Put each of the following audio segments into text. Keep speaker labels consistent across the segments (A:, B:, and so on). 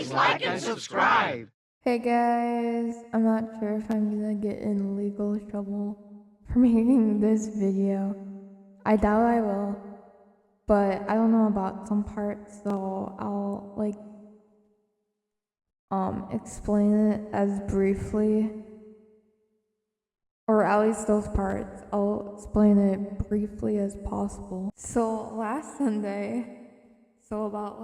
A: Please like and subscribe.
B: Hey guys, I'm not sure if I'm gonna get in legal trouble for making this video. I doubt I will, but I don't know about some parts, so I'll explain it as briefly, or at least those parts. I'll explain it briefly as possible. So last Sunday, so about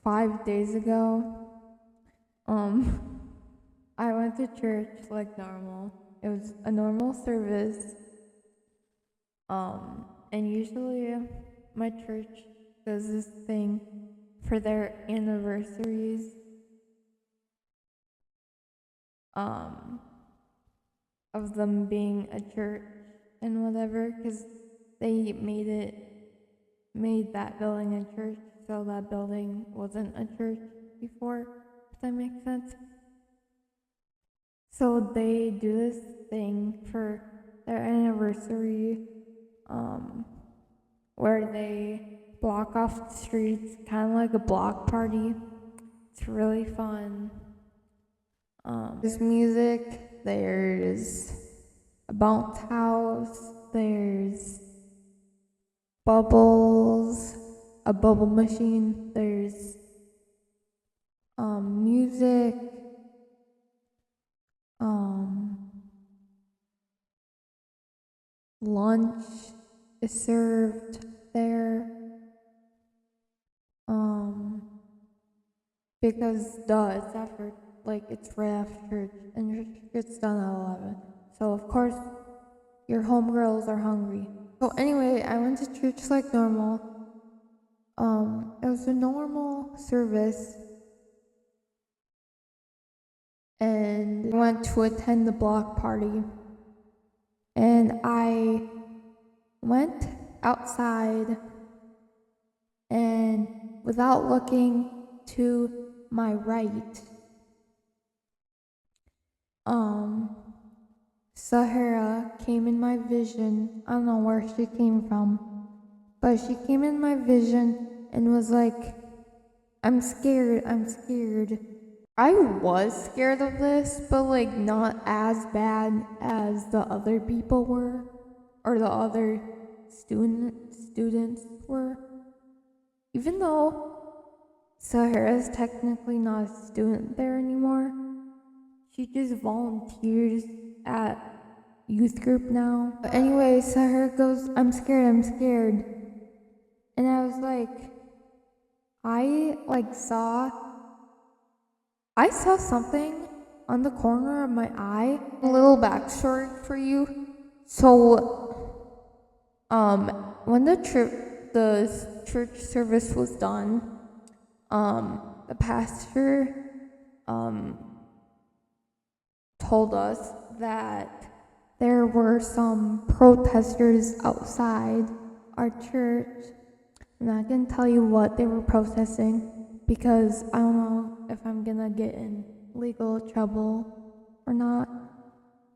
B: 5 days ago, I went to church like normal. It was a normal service. And usually my church does this thing for their anniversaries. Of them being a church and whatever, because they made that building a church, so that building wasn't a church before, if that makes sense. So they do this thing for their anniversary, where they block off the streets, kind of like a block party. It's really fun. There's music, there's a bounce house, there's bubbles, a bubble machine, there's music, lunch is served there, because it's after, it's right after church, and your church gets done at 11, so of course your homegirls are hungry. So anyway, I went to church like normal. It was a normal service, and I went to attend the block party, and I went outside, and without looking to my right, Sahara came in my vision. I don't know where she came from, but she came in my vision and was like, I'm scared. I was scared of this, but not as bad as the other people were, or the other students were. Even though Sahara's technically not a student there anymore, she just volunteers at youth group now. But anyway, Sahara goes, I'm scared. And I was like, I saw something on the corner of my eye. A little backstory for you. So, when the church service was done, the pastor, told us that there were some protesters outside our church. I'm not gonna tell you what they were protesting, because I don't know if I'm gonna get in legal trouble or not,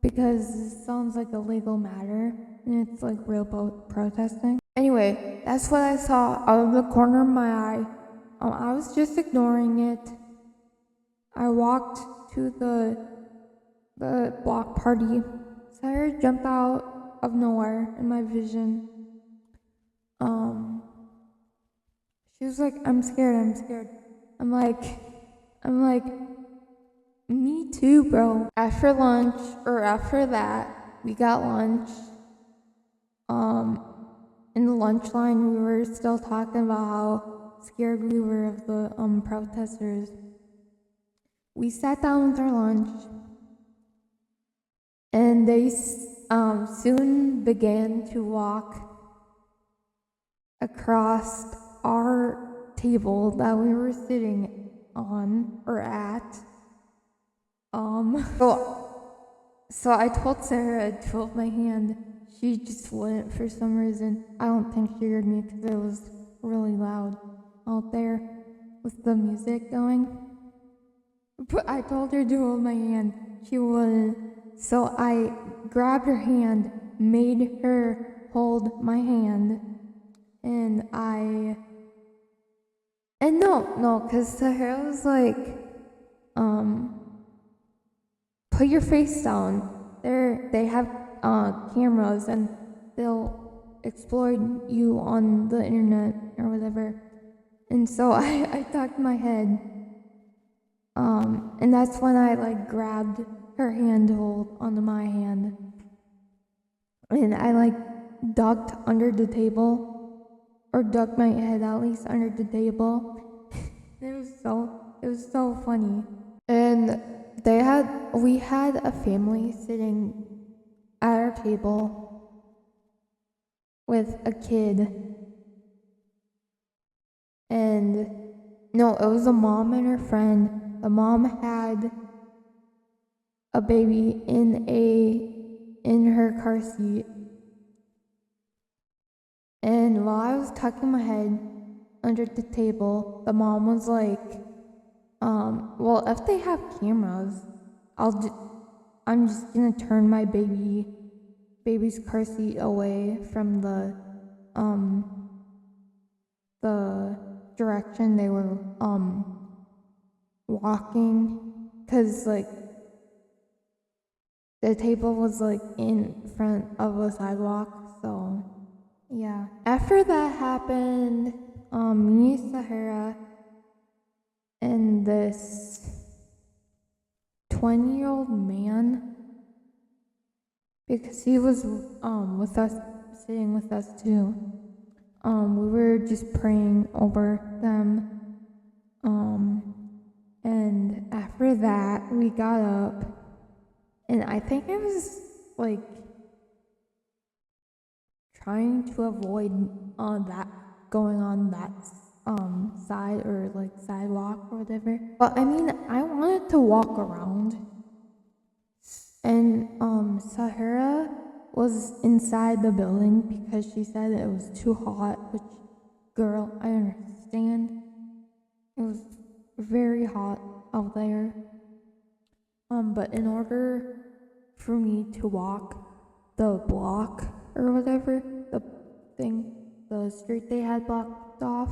B: because it sounds like a legal matter and it's real protesting. Anyway, that's what I saw out of the corner of my eye. I was just ignoring it. I walked to the block party. Sarah jumped out of nowhere in my vision. She was like, I'm scared. I'm like, me too, bro. After lunch, or after that, we got lunch. In the lunch line, we were still talking about how scared we were of the protesters. We sat down with our lunch, and they soon began to walk across our table that we were sitting on, or at. So I told Sarah to hold my hand. She just wouldn't for some reason. I don't think she heard me because it was really loud out there with the music going. But I told her to hold my hand. She wouldn't. So I grabbed her hand, made her hold my hand, because Sahara was like, put your face down. They have cameras and they'll exploit you on the internet or whatever. And so I ducked my head. And that's when I like grabbed her handhold onto my hand. And I like ducked under the table, or ducked my head at least under the table. It was so funny. And we had a family sitting at our table with a kid. And no, it was a mom and her friend. The mom had a baby in her car seat. And while I was tucking my head under the table, the mom was like, well, if they have cameras, I'm just gonna turn my baby's car seat away from the direction they were walking, cause like the table was like in front of a sidewalk. So yeah, after that happened, me, Sahara, and this 20-year-old man, because he was with us, sitting with us too. We were just praying over them. And after that, we got up, and I think I was like trying to avoid that going on that side or like sidewalk or whatever. But I mean, I wanted to walk around, and Sahara was inside the building because she said it was too hot, which, girl, I understand. It was very hot out there. But in order for me to walk the block or whatever, the street they had blocked off,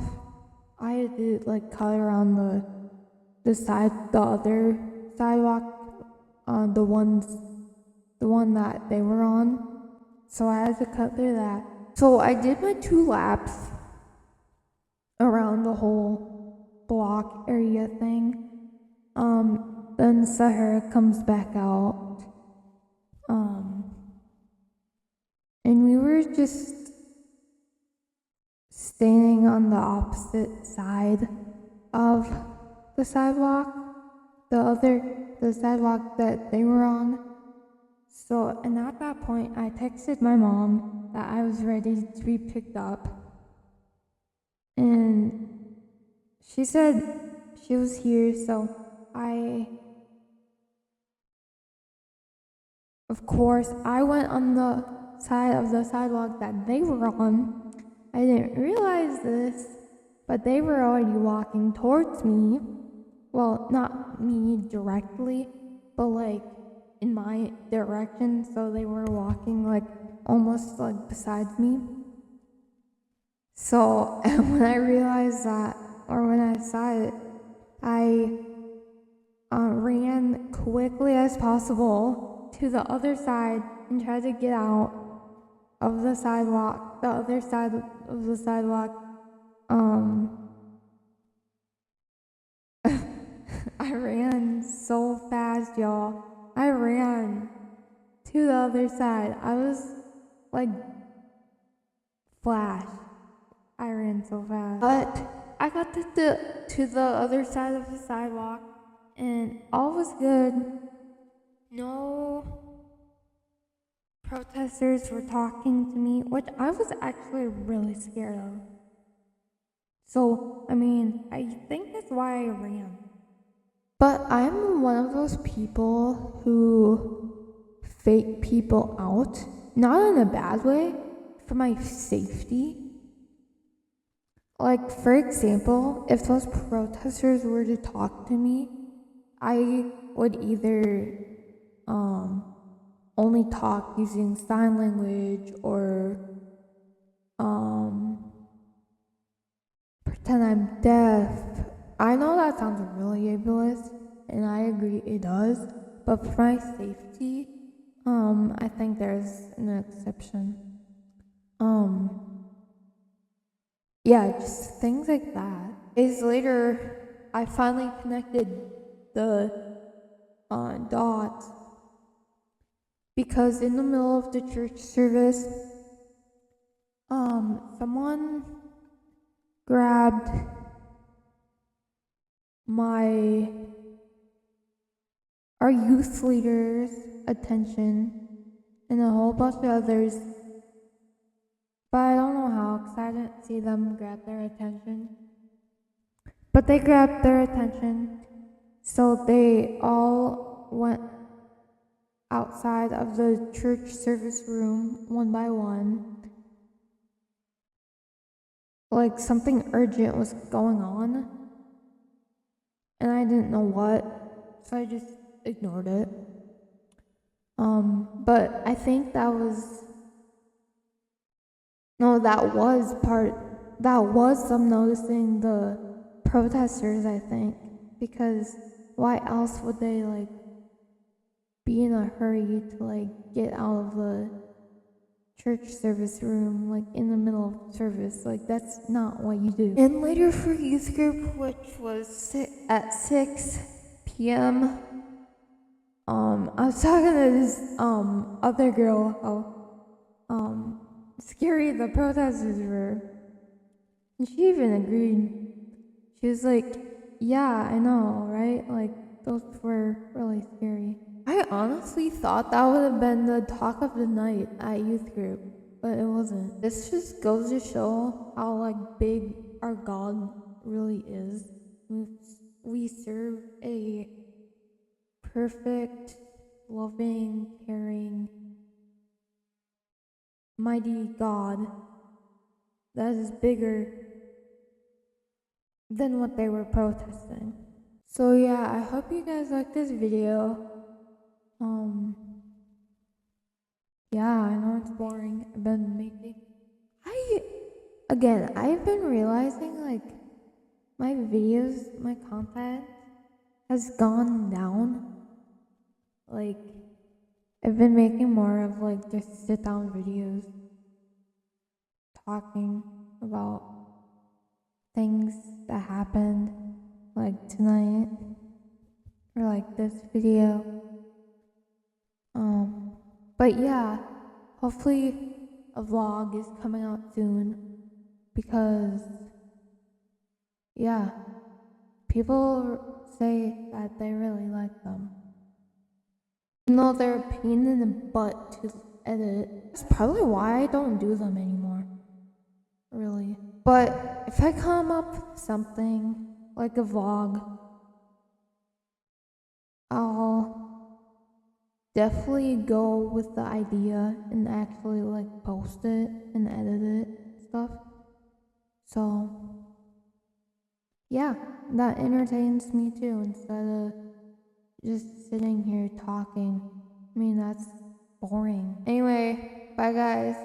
B: I had to like cut around the other sidewalk, the one that they were on. So I had to cut through that. So I did my 2 laps around the whole block area thing. Then Sahara comes back out. And we were just standing on the opposite side of the sidewalk, the sidewalk that they were on. So, and at that point, I texted my mom that I was ready to be picked up. And she said she was here, so of course, I went on the side of the sidewalk that they were on. I didn't realize this, but they were already walking towards me. Well, not me directly, but like in my direction, so they were walking like almost like beside me. So when I realized that, or when I saw it, I ran quickly as possible to the other side and tried to get out of the sidewalk, the other side of the sidewalk. I ran so fast, y'all. I ran to the other side. I was like Flash. I ran so fast. But I got to the other side of the sidewalk, and all was good. No protesters were talking to me, which I was actually really scared of. So, I mean, I think that's why I ran. But I'm one of those people who fake people out, not in a bad way, for my safety. Like, for example, if those protesters were to talk to me, I would either only talk using sign language or pretend I'm deaf. I know that sounds really ableist, and I agree it does, but for my safety, I think there's an exception. Yeah, just things like that. Days later, I finally connected the dots because in the middle of the church service, someone grabbed our youth leader's attention and a whole bunch of others, but I don't know how because I didn't see them grab their attention. But they grabbed their attention, so they all went outside of the church service room one by one. Like something urgent was going on, and I didn't know what, so I just ignored it. But I think that was them noticing the protesters, I think, because why else would they like be in a hurry to like get out of the church service room like in the middle of service? Like that's not what you do. And later for youth group, which was at 6 p.m. I was talking to this other girl how scary the protesters were, and she even agreed. She was like, yeah, I know, right? Like those were really scary. I honestly thought that would have been the talk of the night at youth group, but it wasn't. This just goes to show how like big our God really is. We serve a perfect, loving, caring, mighty God that is bigger than what they were protesting. So yeah, I hope you guys like this video. Yeah, I know it's boring. I've been realizing like my videos, my content has gone down. Like I've been making more of like just sit down videos talking about things that happened like tonight or like this video. But yeah, hopefully a vlog is coming out soon because yeah, people say that they really like them. Even though they're a pain in the butt to edit. That's probably why I don't do them anymore. Really. But if I come up with something like a vlog, I'll definitely go with the idea and actually like post it and edit it and stuff. So yeah, that entertains me too instead of just sitting here talking. I mean, that's boring. Anyway, bye guys.